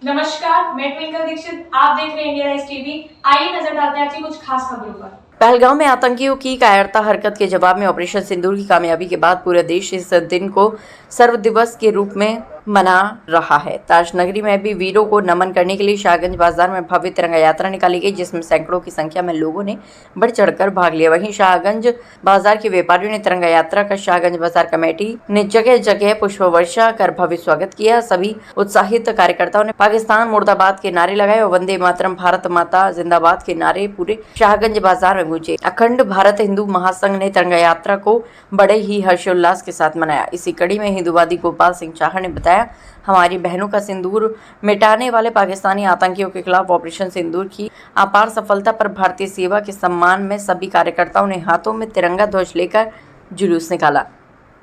नमस्कार, मैं ट्विंकल दीक्षित। आप देख रहे हैं इंडिया राइज टीवी। आइए नजर डालते हैं आज की कुछ खास खबरों पर। पहलगाम में आतंकियों की कायरता हरकत के जवाब में ऑपरेशन सिंदूर की कामयाबी के बाद पूरा देश इस दिन को सर्व दिवस के रूप में मना रहा है। ताजनगरी में भी वीरों को नमन करने के लिए शाहगंज बाजार में भव्य तिरंगा यात्रा निकाली गई, जिसमें सैकड़ों की संख्या में लोगों ने बढ़ चढ़कर भाग लिया। वहीं शाहगंज बाजार के व्यापारियों ने तिरंगा यात्रा का शाहगंज बाजार कमेटी ने जगह जगह पुष्प वर्षा कर भव्य स्वागत किया। सभी उत्साहित कार्यकर्ताओं ने पाकिस्तान मुर्दाबाद के नारे लगाए और वंदे मातरम भारत माता जिंदाबाद के नारे पूरे शाहगंज बाजार में गूंजे। अखंड भारत हिंदू महासंघ ने तिरंगा यात्रा को बड़े ही हर्षोल्लास के साथ मनाया। इसी कड़ी में हिंदूवादी गोपाल सिंह चाहर ने बताया, हमारी बहनों का सिंदूर मिटाने वाले पाकिस्तानी आतंकियों के खिलाफ ऑपरेशन सिंदूर की अपार सफलता पर भारतीय सेवा के सम्मान में सभी कार्यकर्ताओं ने हाथों में तिरंगा ध्वज लेकर जुलूस निकाला।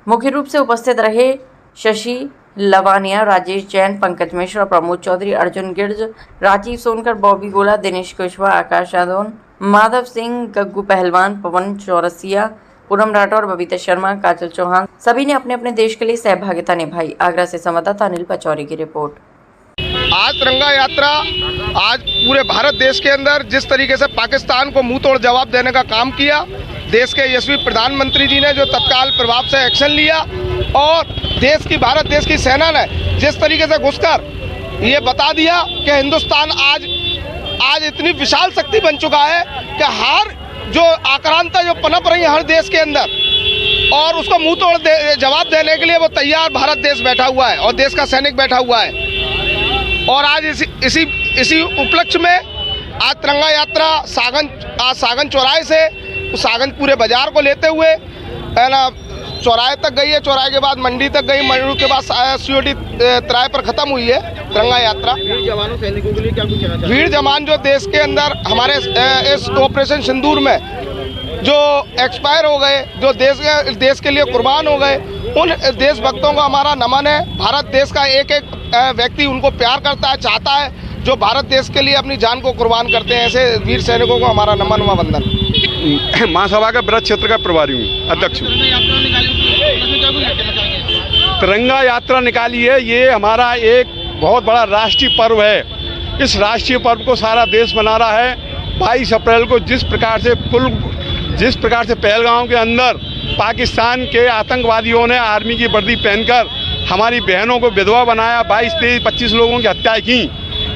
मुख्य रूप से उपस्थित रहे शशि लवानिया, राजेश जैन, पंकज मिश्रा, प्रमोद चौधरी, अर्जुन गिर्ज, राजीव सोनकर, बॉबी गोला, दिनेश कुशवाहा, आकाश यादव, माधव सिंह, गग्गू पहलवान, पवन चौरसिया, पूनम राठौर, बबीता शर्मा, काजल चौहान, सभी ने अपने अपने देश के लिए सहभागिता निभाई। आगरा से संवाददाता अनिल पचौरी की रिपोर्ट। आज तिरंगा यात्रा आज पूरे भारत देश के अंदर जिस तरीके से पाकिस्तान को मुंह तोड़ जवाब देने का काम किया, देश के यशस्वी प्रधानमंत्री जी ने जो तत्काल प्रभाव से एक्शन लिया और भारत देश की सेना ने जिस तरीके से घुसकर ये बता दिया कि हिंदुस्तान आज इतनी विशाल शक्ति बन चुका है कि हर जो आक्रांता जो पनप रही है हर देश के अंदर, और उसको मुंह तोड़ जवाब देने के लिए वो तैयार भारत देश बैठा हुआ है और देश का सैनिक बैठा हुआ है। और आज इसी उपलक्ष्य में आज तिरंगा यात्रा सागंज चौराहे से सागंज पूरे बाजार को लेते हुए है ना चौराहे तक गई है, चौराहे के बाद मंडी तक गई, मंडी के बाद सीओडी तिराहे पर खत्म हुई है तिरंगा यात्रा। वीर जवानों सैनिकों के लिए क्या कुछ कहना चाहते हैं? वीर जवान जो देश के अंदर हमारे इस ऑपरेशन सिंदूर में जो एक्सपायर हो गए, जो देश के लिए कुर्बान हो गए, उन देशभक्तों को हमारा नमन है। भारत देश का एक एक व्यक्ति उनको प्यार करता है, चाहता है, जो भारत देश के लिए अपनी जान को कुर्बान करते हैं। ऐसे वीर सैनिकों को हमारा नमन व वंदन। महासभा का ब्रज क्षेत्र का प्रभारी हूँ, अध्यक्ष हूँ। तिरंगा यात्रा निकाली है, ये हमारा एक बहुत बड़ा राष्ट्रीय पर्व है। इस राष्ट्रीय पर्व को सारा देश मना रहा है। 22 अप्रैल को जिस प्रकार से पहलगाम के अंदर पाकिस्तान के आतंकवादियों ने आर्मी की वर्दी पहनकर हमारी बहनों को विधवा बनाया, 22-23-25 लोगों की हत्या की,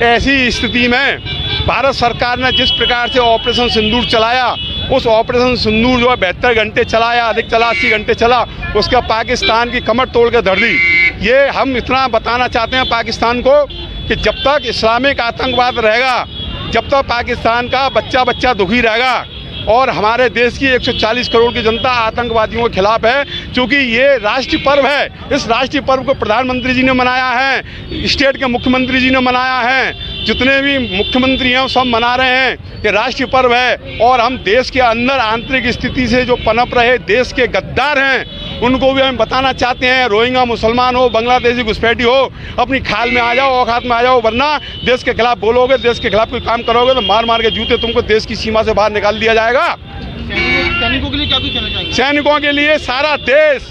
ऐसी स्थिति में भारत सरकार ने जिस प्रकार से ऑपरेशन सिंदूर चलाया, उस ऑपरेशन सिंदूर जो है 72 घंटे चला या अधिक चला, 80 घंटे चला, उसका पाकिस्तान की कमर तोड़ के धर दी। ये हम इतना बताना चाहते हैं पाकिस्तान को कि जब तक इस्लामिक आतंकवाद रहेगा, जब तक पाकिस्तान का बच्चा बच्चा दुखी रहेगा और हमारे देश की 140 करोड़ की जनता आतंकवादियों के खिलाफ है। क्योंकि ये राष्ट्रीय पर्व है, इस राष्ट्रीय पर्व को प्रधानमंत्री जी ने मनाया है, स्टेट के मुख्यमंत्री जी ने मनाया है, जितने भी मुख्यमंत्री हैं सब मना रहे हैं। ये राष्ट्रीय पर्व है और हम देश के अंदर आंतरिक स्थिति से जो पनप रहे देश के गद्दार हैं, उनको भी हम बताना चाहते हैं, रोहिंग्या मुसलमान हो, बांग्लादेशी घुसपैठी हो, अपनी खाल में आ जाओ, औकात में आ जाओ, वरना देश के खिलाफ बोलोगे, देश के खिलाफ कोई काम करोगे तो मार मार के जूते तुमको देश की सीमा से बाहर निकाल दिया जाएगा। सैनिकों के लिए क्या कुछ कहना चाहेंगे? सैनिकों के लिए सारा देश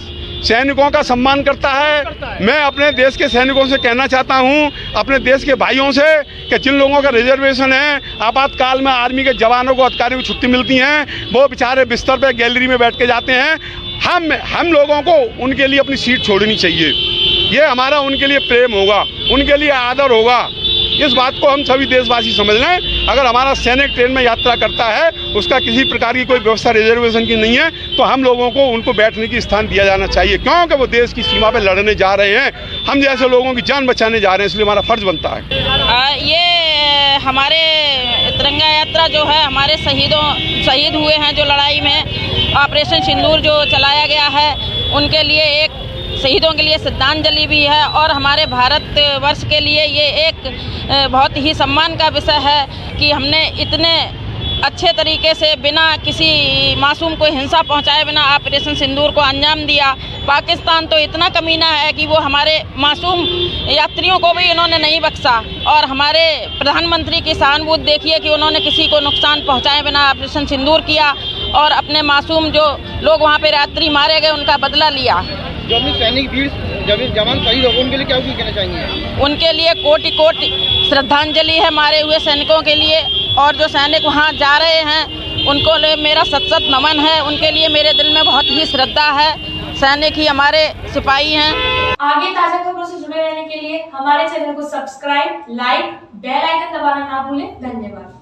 सैनिकों का सम्मान करता है। मैं अपने देश के सैनिकों से कहना चाहता हूं, अपने देश के भाइयों से, कि जिन लोगों का रिजर्वेशन है, आपातकाल में आर्मी के जवानों को अधिकारियों को छुट्टी मिलती है, वो बेचारे बिस्तर पे गैलरी में बैठ के जाते हैं। हम लोगों को उनके लिए अपनी सीट छोड़नी चाहिए। ये हमारा उनके लिए प्रेम होगा, उनके लिए आदर होगा। इस बात को हम सभी देशवासी समझ लें। अगर हमारा सैनिक ट्रेन में यात्रा करता है, उसका किसी प्रकार की कोई व्यवस्था रिजर्वेशन की नहीं है, तो हम लोगों को उनको बैठने की स्थान दिया जाना चाहिए, क्योंकि वो देश की सीमा पे लड़ने जा रहे हैं। हम जैसे लोगों की जान बचाने जा रहे हैं, इसलिए हमारा फर्ज बनता है। ये हमारे तिरंगा यात्रा जो है, हमारे शहीद हुए हैं जो लड़ाई में ऑपरेशन सिंदूर जो चलाया गया है, उनके लिए एक शहीदों के लिए श्रद्धांजलि भी है और हमारे भारत वर्ष के लिए ये एक बहुत ही सम्मान का विषय है कि हमने इतने अच्छे तरीके से बिना किसी मासूम को हिंसा पहुंचाए बिना ऑपरेशन सिंदूर को अंजाम दिया। पाकिस्तान तो इतना कमीना है कि वो हमारे मासूम यात्रियों को भी इन्होंने नहीं बख्शा और हमारे प्रधानमंत्री की सहानुभूति देखिए कि उन्होंने किसी को नुकसान पहुंचाए बिना ऑपरेशन सिंदूर किया और अपने मासूम जो लोग वहाँ पे यात्री मारे गए उनका बदला लिया। जो अपने सैनिक वीर जवान शहीद हो उनके लिए क्या कहना चाहेंगे? उनके लिए कोटि कोटि श्रद्धांजलि है मारे हुए सैनिकों के लिए। और जो सैनिक वहाँ जा रहे हैं उनको लिए मेरा सत नमन है। उनके लिए मेरे दिल में बहुत ही श्रद्धा है। सैनिक ही हमारे सिपाही हैं। आगे ताजा खबरों से जुड़े रहने के लिए हमारे चैनल को सब्सक्राइब, लाइक, बेल आइकन दबाना ना भूलें। धन्यवाद।